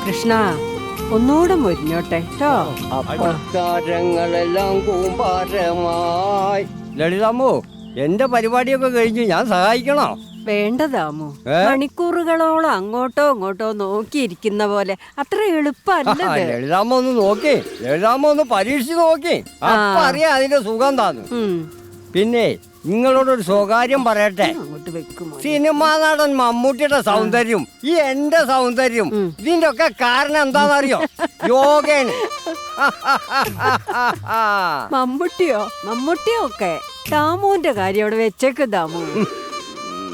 കൃഷ്ണ ഒന്നുകൂടെ മൊരിഞ്ഞോട്ടെ കേട്ടോ. അപ്പത്താരങ്ങളെല്ലാം കൂമ്പാരമായി. ലളിതാമ്മോ, എന്റെ പരിപാടിയൊക്കെ കഴിഞ്ഞ് ഞാൻ സഹായിക്കണോ? വേണ്ട ദാമു, മണിക്കൂറുകളോളം അങ്ങോട്ടോ ഇങ്ങോട്ടോ നോക്കിയിരിക്കുന്ന പോലെ അത്ര എളുപ്പമല്ല. ലളിതാമ്മ ഒന്ന് നോക്കി, ലളിതാമ്മ ഒന്ന് പരീക്ഷിച്ച് നോക്കി, അപ്പൊ അറിയാം അതിന്റെ സുഖം താന്നു. പിന്നെ നിങ്ങളോടൊരു സ്വകാര്യം പറയട്ടെ. സിനിമാ നടൻ മമ്മൂട്ടിയുടെ സൗന്ദര്യം ഈ എന്റെ സൗന്ദര്യം ഇതിന്റെ ഒക്കെ കാരണം എന്താണെന്നറിയോ? യോഗയാണ്. മമ്മൂട്ടിയോ ഒക്കെ ദാമുവിന്റെ കാര്യം അവിടെ വെച്ചേക്ക് ദാമു.